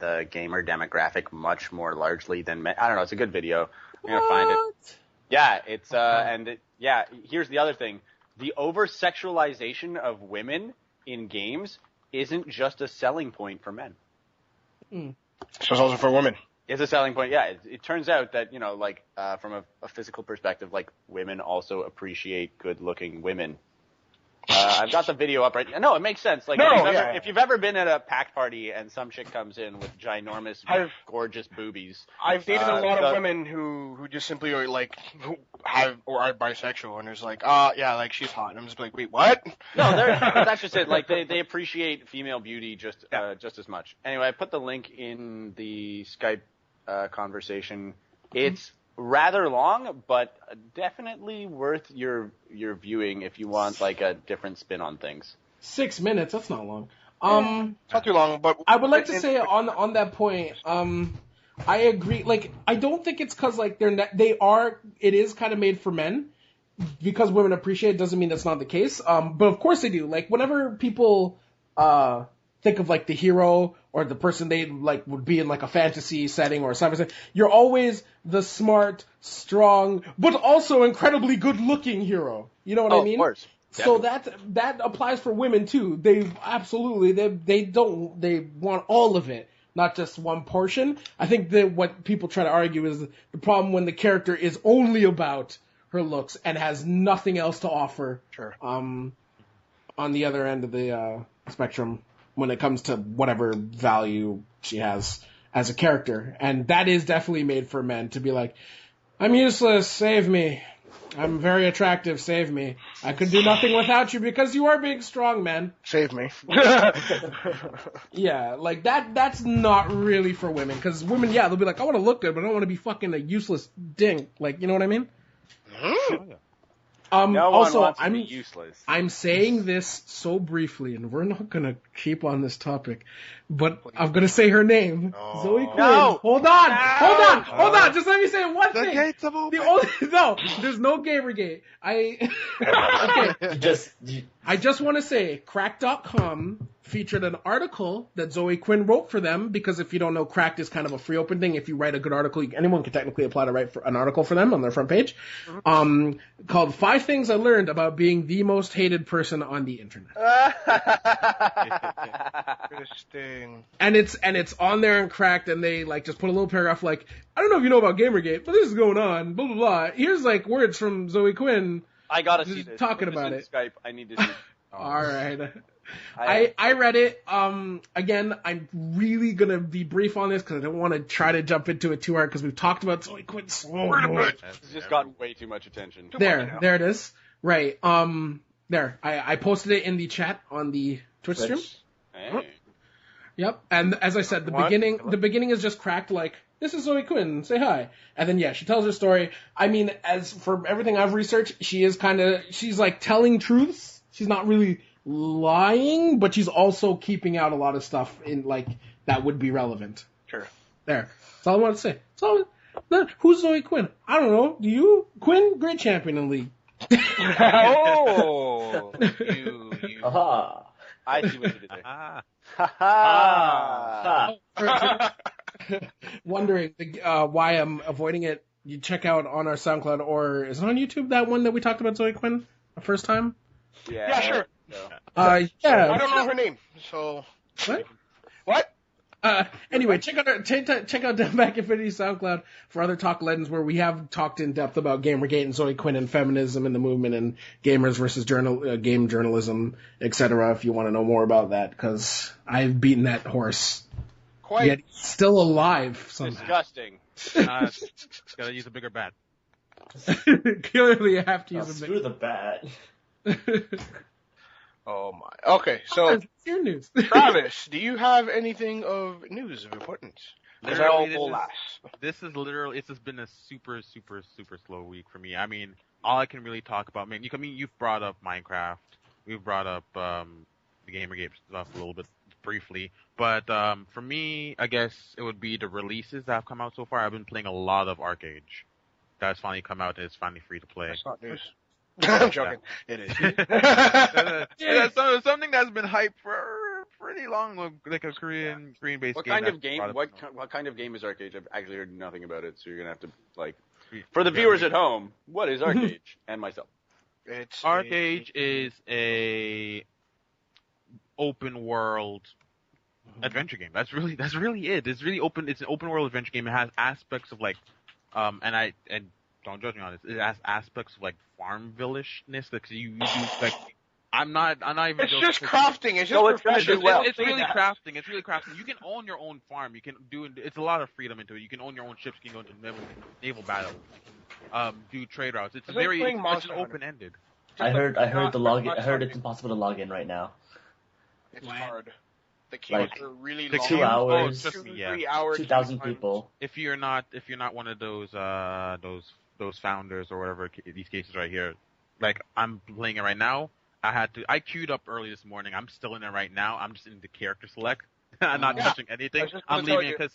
the gamer demographic much more largely than men. I don't know. It's a good video. You're gonna find it. Yeah, it's here's the other thing: the over-sexualization of women in games isn't just a selling point for men. So it's also for women. It's a selling point. Yeah, it turns out that from a physical perspective, women also appreciate good-looking women. I've got the video up right. No, it makes sense. If you've ever been at a packed party and some chick comes in with ginormous, gorgeous boobies. I've dated a lot of women who just simply are who have or are bisexual, and it's she's hot, and I'm just like, wait, what? No, that's just it. They appreciate female beauty just as much. Anyway, I put the link in the Skype conversation. It's rather long, but definitely worth your viewing if you want a different spin on things. 6 minutes, that's not long. It's not too long, but I would like to say on that point, I agree. I don't think it's because it is kind of made for men. Because women appreciate it doesn't mean that's not the case. But of course they do. Whenever people think of the hero or the person they would be in a fantasy setting or something, you're always the smart, strong, but also incredibly good-looking hero. You know what I mean? Of course. So that applies for women too. They absolutely they want all of it, not just one portion. I think that what people try to argue is the problem when the character is only about her looks and has nothing else to offer. Sure. On the other end of the spectrum, when it comes to whatever value she has as a character. And that is definitely made for men to be like, I'm useless, save me. I'm very attractive, save me. I could do nothing without you because you are being strong, man. Save me. Yeah, that's not really for women. Because women, they'll be like, I want to look good, but I don't want to be fucking a useless dink. You know what I mean? No also, one wants to be useless. I'm saying this so briefly, and we're not gonna keep on this topic, but I'm gonna say her name, Zoe Quinn. No. Hold on. Just let me say one thing. The gates have opened. There's no Gamergate. I just want to say, Cracked.com featured an article that Zoe Quinn wrote for them, because if you don't know, Cracked is kind of a free open thing. If you write a good article, anyone can technically apply to write for an article for them on their front page, called 5 Things I Learned About Being the Most Hated Person on the Internet. Interesting. And it's on there in Cracked, and they just put a little paragraph I don't know if you know about Gamergate, but this is going on, blah, blah, blah. Here's words from Zoe Quinn. I gotta see this. Talking about it. Skype. I need to see it. All right. I read it. Again, I'm really gonna be brief on this because I don't want to try to jump into it too hard because we've talked about Zoe Quinn so much. It's just gotten way too much attention. There it is. Right. There. I posted it in the chat on the Twitch stream. Hey. Yep. And as I said, the beginning is just Cracked this is Zoe Quinn, say hi. And then she tells her story. I mean, as for everything I've researched, she's telling truths. She's not really lying, but she's also keeping out a lot of stuff in that would be relevant. Sure. There. That's all I want to say. Who's Zoe Quinn? I don't know. Do you? Quinn, great champion in League. Oh, you. Aha. I see what you did there. Wondering why I'm avoiding it, you check out on our SoundCloud, or is it on YouTube, that one that we talked about Zoe Quinn the first time? Yeah, sure. I don't know her name, so... What? Anyway, check out DownBackInfinity SoundCloud for other Talk Legends, where we have talked in depth about Gamergate and Zoe Quinn and feminism and the movement and gamers versus game journalism, etc. If you want to know more about that, because I've beaten that horse. Quite. Yet he's still alive somehow. Disgusting. Gotta use a bigger bat. Clearly, I have to use a bigger. Screw the bat. Oh my. Okay, so It's your news. Travis, do you have anything of news of importance? Because I will last. This has been a super, super, super slow week for me. I mean, all I can really talk about, man, you've brought up Minecraft. We've brought up the Gamergate stuff a little bit briefly. But for me, I guess it would be the releases that have come out so far. I've been playing a lot of Arcade. That's finally come out and it's finally free to play. That's not news. I'm joking. It is. Yeah, something that's been hyped for pretty long, like a Korean based What game. kind of game? What kind of game is Arcade? I've actually heard nothing about it, so you're gonna have to like. For the viewers at home, what is Arcade? And myself. Arcade is a open world adventure game. That's really it. It's really open. It's an open world adventure game. It has aspects of like, and don't judge me on this. It has aspects of like Farmville-ishness that you do like. I'm not even. It's just crafting. It's just professional. It's really crafting. It's really crafting. You can own your own farm. You can do. It's a lot of freedom into it. You can own your own ships. You can go into naval battles. Do trade routes. It's open ended. I heard the login. I heard it's impossible to log in right now. It's hard. The queues are really long. 2 hours. 3 hours. 2,000 people. If you're not one of those founders or whatever these cases right here, like I'm playing it right now. I queued up early this morning. I'm still in it right now. I'm just in the character select. I'm not touching anything. I'm leaving it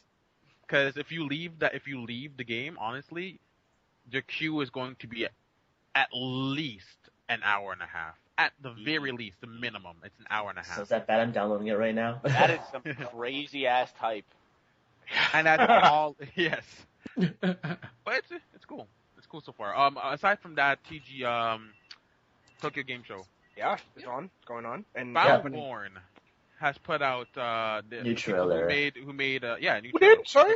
because if you leave the game, honestly, the queue is going to be at least an hour and a half. At the very least, the minimum, it's an hour and a half. So is that bad? I'm downloading it right now. That is some crazy ass type. And that's all. Yes. But it's cool. It's cool so far. Aside from that, Tokyo Game Show. Yeah, it's going on. And Battleborn has put out the new trailer. Who made new trailer. Who did? Sorry?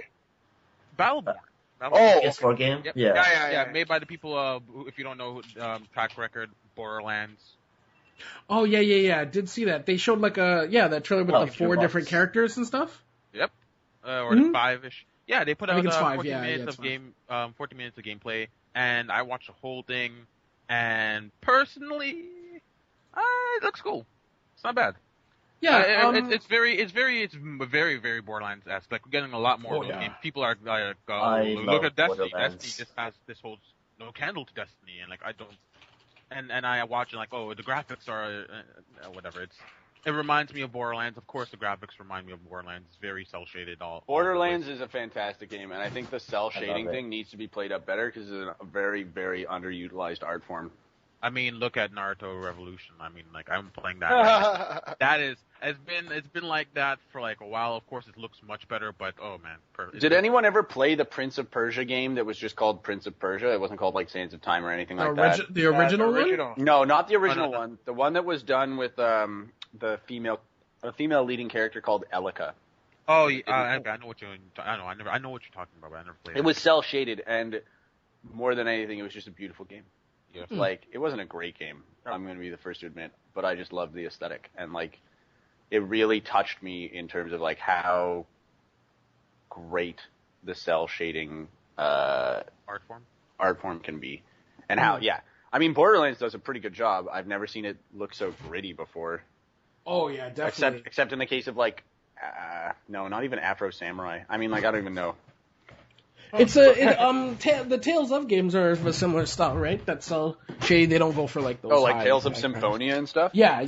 Battleborn. Oh, PS4 game. Yep. Yeah. Made by the people. Who, if you don't know, track record Borderlands. Oh yeah. I did see that. They showed like that trailer with the 4 different characters and stuff. Yep. Or 5-ish. Yeah, they put out 5. 14 minutes of 14 minutes of gameplay, and I watched the whole thing. And personally, it looks cool. It's not bad. Yeah, it's very very Borderlands-esque. Like we're getting a lot more of those games. People are like, look at Destiny. Destiny just has this whole no candle to Destiny, and like I don't. And I watch it like, the graphics are whatever. It reminds me of Borderlands. Of course, the graphics remind me of Borderlands. It's very cel shaded. Borderlands is a fantastic game, and I think the cel shading thing needs to be played up better because it's a very very underutilized art form. I mean, look at Naruto Revolution. I mean, like I'm playing that. Right it's been like that for like a while. Of course, it looks much better, but oh man. Did anyone ever play the Prince of Persia game that was just called Prince of Persia? It wasn't called like Sands of Time or anything like that. The original one? No, not the original one. The one that was done with a female leading character called Elika. Oh, yeah, I know what you're talking about, but I never played it. It was cel shaded, and more than anything, it was just a beautiful game. Yeah. Like, it wasn't a great game, I'm going to be the first to admit, but I just loved the aesthetic. And, like, it really touched me in terms of, like, how great the cel shading art form can be. And how, I mean, Borderlands does a pretty good job. I've never seen it look so gritty before. Oh, yeah, definitely. Except in the case of, like, no, not even Afro Samurai. I mean, like, I don't even know. It's the Tales of games are of a similar style, right? That's so shady. They don't go for like those. Oh, like Tales of Symphonia and stuff. Yeah.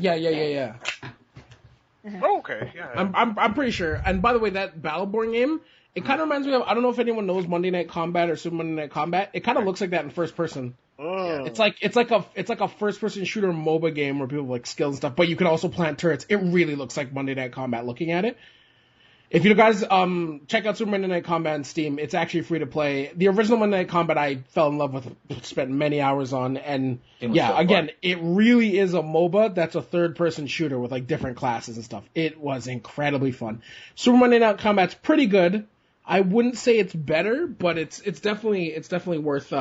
Oh, okay, yeah. I'm pretty sure. And by the way, that Battleborn game, it kind of reminds me of, I don't know if anyone knows Monday Night Combat or Super Monday Night Combat. It kind of looks like that in first person. Oh. It's like a first person shooter MOBA game where people have like skills and stuff, but you can also plant turrets. It really looks like Monday Night Combat looking at it. If you guys check out Super Monday Night Combat on Steam, it's actually free to play. The original Monday Night Combat I fell in love with, spent many hours on, and it really is a MOBA that's a third-person shooter with like different classes and stuff. It was incredibly fun. Super Monday Night Combat's pretty good. I wouldn't say it's better, but it's definitely worth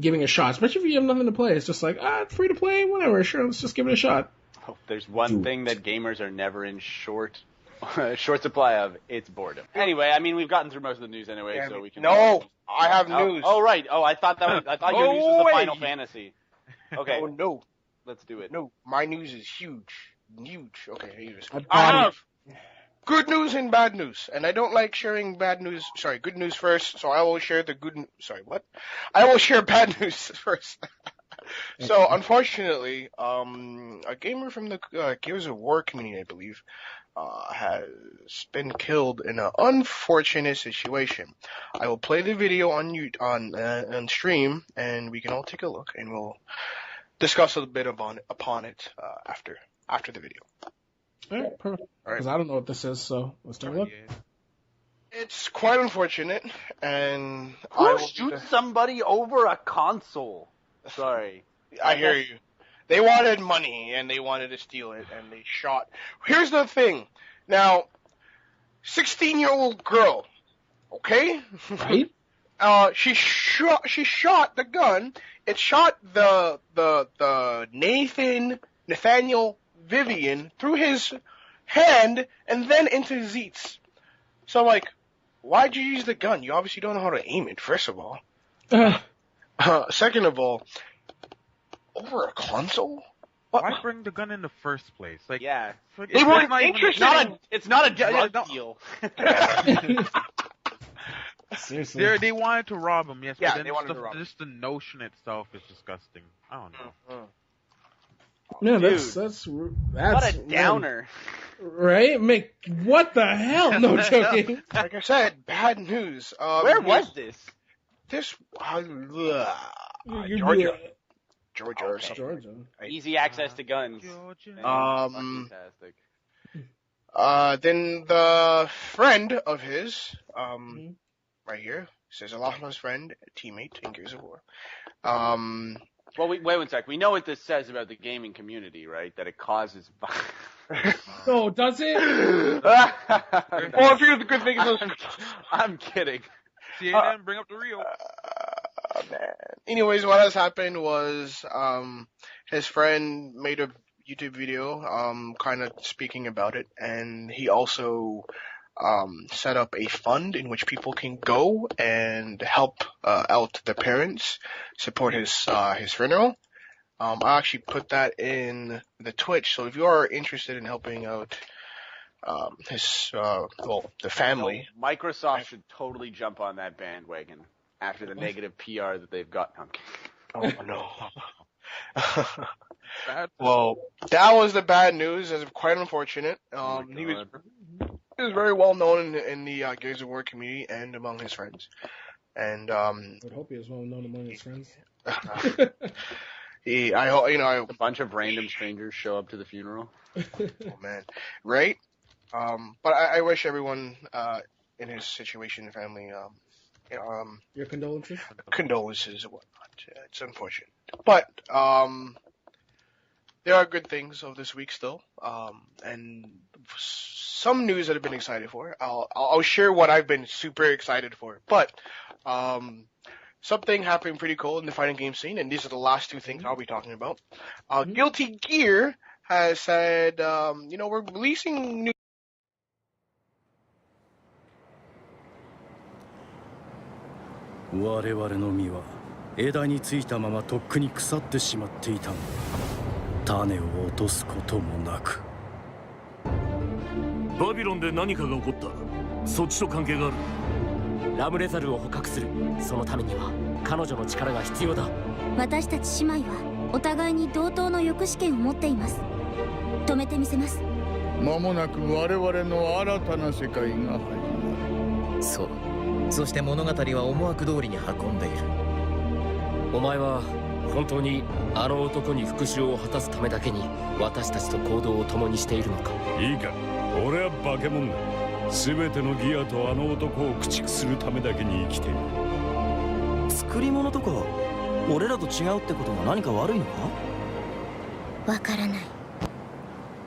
giving a shot, especially if you have nothing to play. It's just like it's free to play, whatever. Sure, let's just give it a shot. Oh, there's one thing that gamers are never in short supply of, it's boredom. Anyway, I mean, we've gotten through most of the news anyway, so we can... No! I have news! Oh, right. Oh, I thought your news was the Final Fantasy. Okay. Oh, no. Let's do it. No, my news is huge. Huge. Okay, here's... I have good news and bad news, and I don't like sharing bad news... Sorry, good news first, so I will share the good... Sorry, what? I will share bad news first. So, unfortunately, a gamer from the Gears of War community, I believe, has been killed in an unfortunate situation. I will play the video on stream, and we can all take a look, and we'll discuss a bit upon it after the video. All right, perfect. Because I don't know what this is, so let's start with. It's quite unfortunate, and Who shoots somebody over a console? Sorry. I hear you. They wanted money, and they wanted to steal it, and they shot. Here's the thing. Now, 16-year-old girl, okay? Right? She shot the gun. It shot the Nathaniel Vivian through his hand and then into Zeet's. So I'm like, why'd you use the gun? You obviously don't know how to aim it, first of all. Second of all, over a console? What? Why bring the gun in the first place? Like, Yeah. They weren't interested. It's not a drug deal. Seriously. They wanted to rob him, yes. Yeah, but then they wanted to rob him. Just the notion itself is disgusting. I don't know. No, Dude. that's What a downer. Right? What the hell? No joking. Like I said, bad news. Where was this? This? You'd Georgia. be- Georgia or something. Georgia. Easy access to guns. Georgia. Fantastic. Then the friend of his, right here, says a lot of his friend, teammate in Gears of War. Well, wait 1 sec. We know what this says about the gaming community, right? That it causes violence. Oh, does it? Well, here's the good thing. I'm kidding. CNN, bring up the real. Man. Anyways, what has happened was, his friend made a YouTube video, kind of speaking about it, and he also, set up a fund in which people can go and help, out the parents, support his funeral. I actually put that in the Twitch, so if you are interested in helping out, the family. Microsoft should totally jump on that bandwagon after the negative PR that they've got. Oh no. Well, that was the bad news. It's quite unfortunate. He was very well known in the Gears of War community and among his friends. And I would hope he was well known among his friends. A bunch of random strangers show up to the funeral. Oh man, right? But I wish everyone in his situation and family, Your condolences? condolences and whatnot. It's unfortunate, but there are good things of this week still, and some news that I've been excited for. I'll share what I've been super excited for, but something happened pretty cool in the fighting game scene, and these are the last two things I'll be talking about. Guilty Gear has said, we're releasing new. 我々の実は枝についたままとっくに腐ってしまっていた。種を落とすこともなく。バビロンで何かが起こった。そっちと関係がある。ラムレザルを捕獲する。そのためには彼女の力が必要だ。私たち姉妹はお互いに同等の抑止権を持っています。止めてみせます。間もなく我々の新たな世界が始まる。そう。そして物語は思惑通りに運んでいる。お前は本当にあの男に復讐を果たすためだけに私たちと行動を共にしているのか。いいか、俺は化け物だ。全てのギアとあの男を駆逐するためだけに生きている。作り物とか俺らと違うってことが何か悪いのか。わからない。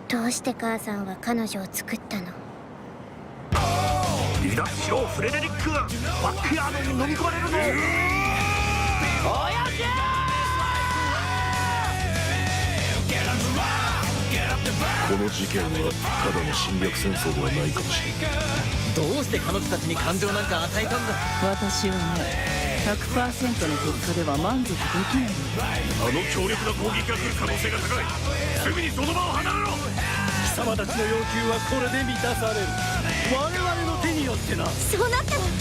どうして母さんは彼女を作ったの。離脱しろフレデリック。バックヤードに飲み込まれるぞ。おやじゃこの事件はただの侵略戦争ではないかもしれない。どうして彼女たちに感情なんか与えたんだ。私はね、100% の結果では満足できない。あの強力な攻撃が来る可能性が高い。すぐにその場を離れろ。貴様たちの要求はこれで満たされる。我々の手によってな。そうなったらもう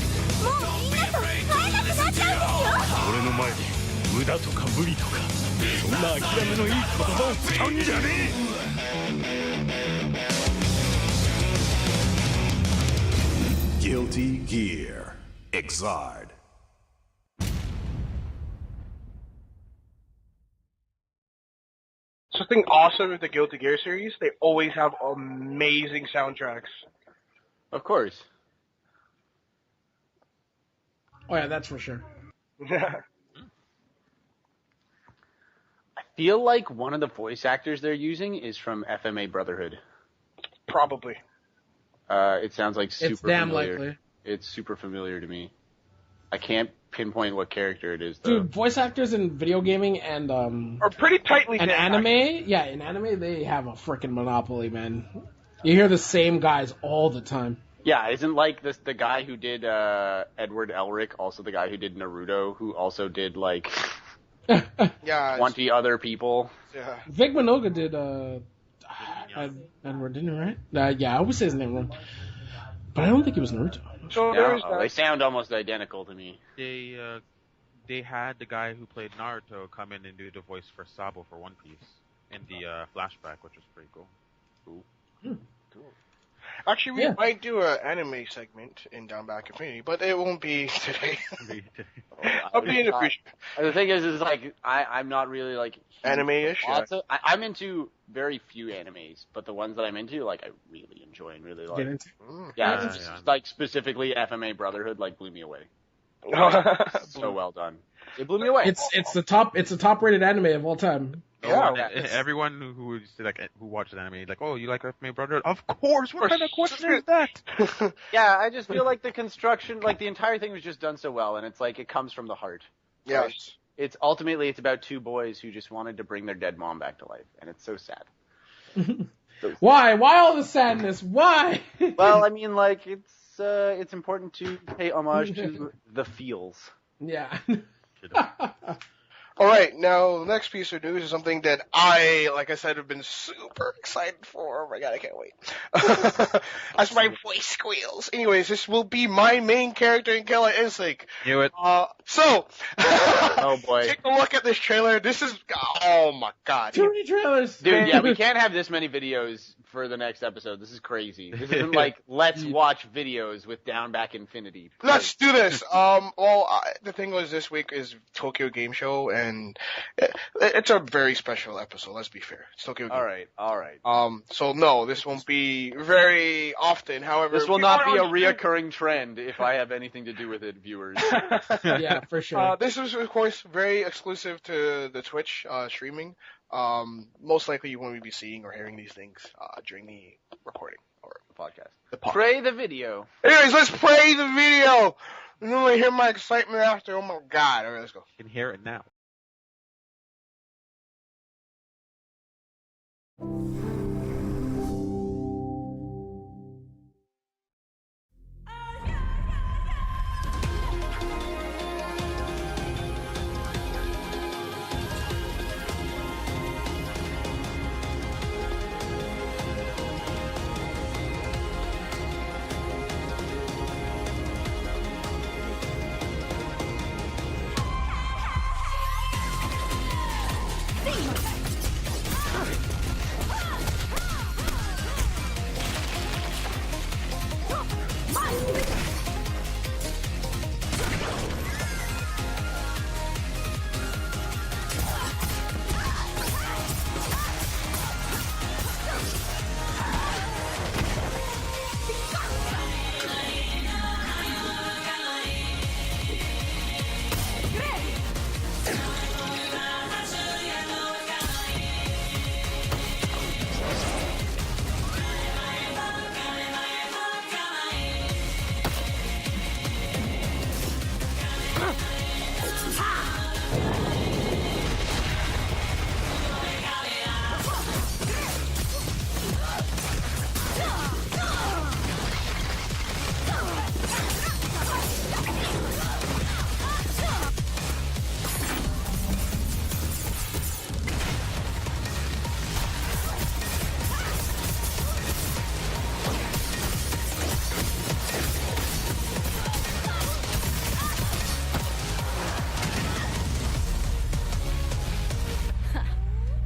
みんなと会えなくなっちゃうんですよ。俺の前で無駄とか無理とかそんな諦めのいい言葉を使うんじゃねえ。Guilty Gear Exiled. Something awesome with the Guilty Gear series, they always have amazing soundtracks. Of course. Oh yeah, that's for sure. I feel like one of the voice actors they're using is from FMA Brotherhood. Probably. It sounds like super It's damn familiar. likely. It's super familiar to me. I can't pinpoint what character it is, though. Dude, voice actors in video gaming and Are pretty tightly and knit, anime, actually. yeah, in anime they have a freaking monopoly, man. You hear the same guys all the time. Yeah, isn't like the guy who did Edward Elric also the guy who did Naruto, who also did like Yeah. 20 other people? Yeah. Vic Minogue did Edward, didn't he, right? Yeah, I always say his name wrong, but I don't think he was Naruto. So Yeah, there's that. they sound almost identical to me. They had the guy who played Naruto come in and do the voice for Sabo for One Piece in the flashback, which was pretty cool. Cool. Actually, we might do an anime segment in DownBackInfinity, but it won't be today. I'll be in the future. The thing is like I'm not really like Anime-ish. I'm into very few animes, but the ones that I'm into, like I really enjoy and really like. Get into? Yeah, it's like specifically FMA Brotherhood, like blew me away. So well done. It blew me away. It's the top rated anime of all time. Yeah. Everyone who watches anime, like, oh, you like FMA Brotherhood? Of course. What kind of question is that? Yeah, I just feel like the construction, like the entire thing was just done so well, and it's like it comes from the heart. Yes. It's ultimately about two boys who just wanted to bring their dead mom back to life, and it's so sad. Why? Why all the sadness? Why? Well, I mean, like it's important to pay homage to the feels. Yeah. All right, now the next piece of news is something that I, like I said, have been super excited for. Oh my god, I can't wait. As my voice squeals. Anyways, this will be my main character in Killer Instinct. Knew it. Oh boy. Take a look at this trailer. This is, oh my god. Too many trailers. Dude, yeah, we can't have this many videos for the next episode. This is crazy. This isn't like, let's watch videos with DownBackInfinity. Let's do this. The thing was, this week is Tokyo Game Show, and it's a very special episode. Let's be fair. It's Tokyo Game. All right. So no, this won't be very often. However, This will not be a reoccurring trend if I have anything to do with it, viewers. Yeah, for sure. This is, of course, very exclusive to the Twitch streaming. Most likely you won't be seeing or hearing these things during the recording or The podcast. the podcast. Pray the video. Anyways, let's play the video. And then we hear my excitement after. Oh my god. Alright, let's go. You can hear it now.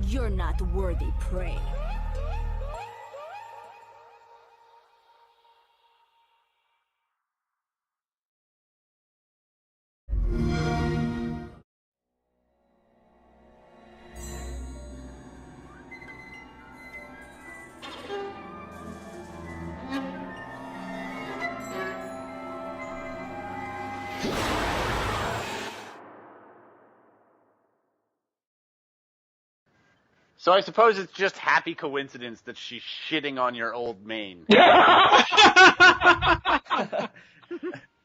You're not worthy prey. So I suppose it's just happy coincidence that she's shitting on your old mane.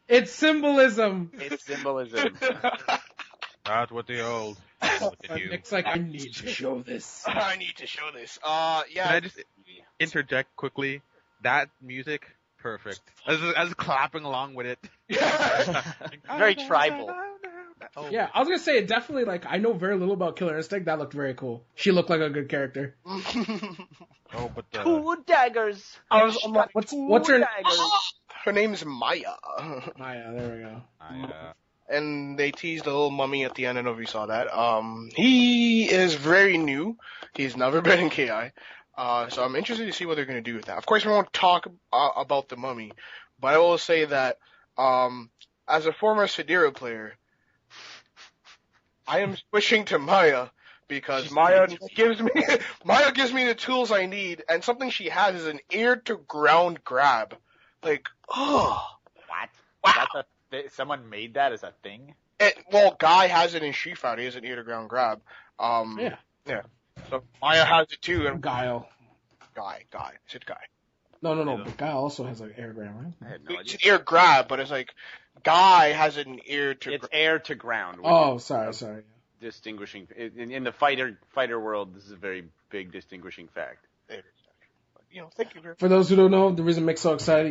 It's symbolism. It's symbolism. That's what the old. Look at you. Nick's like, I need to show this. I need to show this. Yeah. Can I just interject quickly? That music, perfect. I was clapping along with it. Very tribal. Oh. Yeah, I was gonna say, definitely, like, I know very little about Killer Instinct. That looked very cool. She looked like a good character. Oh, but Two daggers. What's her name? Her name's Maya. Maya, there we go. And they teased a little mummy at the end. I don't know if you saw that. He is very new. He's never been in KI. So I'm interested to see what they're going to do with that. Of course, we won't talk about the mummy, but I will say that as a former Sedira player, I am switching to Maya because Maya gives me the tools I need, and something she has is an ear to ground grab. Like, oh, What? wow. Someone made that as a thing? Well, Guy has it in Street Fighter. He has an ear to ground grab. Yeah. So Maya has it too. And Guile. Guy. I said Guy. No, but Guile also has an air grab, right? I had no It's idea. an ear grab, but it's like Guy has an ear to. It's air to ground. which Oh, is sorry. distinguishing in the fighter world. This is a very big distinguishing fact. Thank you, Drew. For those who don't know, the reason Mick's so excited,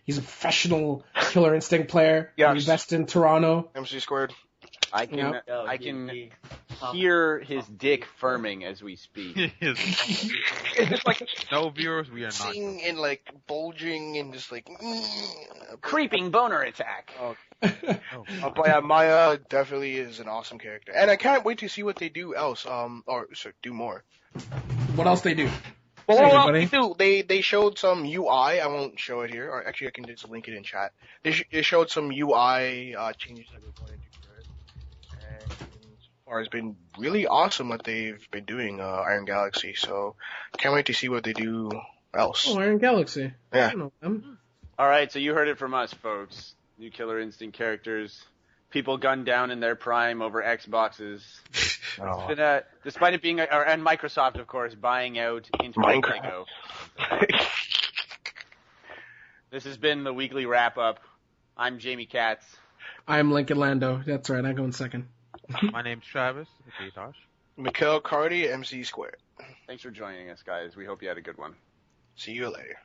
he's a professional Killer Instinct player. Yes. He invests in Toronto. MC squared. I can Yep. I can hear his dick firming as we speak. It's like No viewers, we are not. seeing and like bulging and just like. Creeping boner attack. But yeah, Maya definitely is an awesome character, and I can't wait to see what they do else. Do more. What else they do? Well, Hey, what everybody. else they do? They showed some UI. I won't show it here, or actually I can just link it in chat. They showed some UI changes that we're going to do for it, and so far it's been really awesome what they've been doing. Iron Galaxy, so can't wait to see what they do else. Oh, Iron Galaxy. Yeah. I don't know them. All right, so you heard it from us, folks. New Killer Instinct characters. People gunned down in their prime over Xboxes. Oh. It's been despite it being, and Microsoft, of course, buying out Internet Minecraft. Lego. This has been the weekly wrap-up. I'm Jamie Katz. I'm Lincoln Lando. That's right, I go in second. My name's Travis. Okay, Tosh. Mikhail Cardi, MC squared. Thanks for joining us, guys. We hope you had a good one. See you later.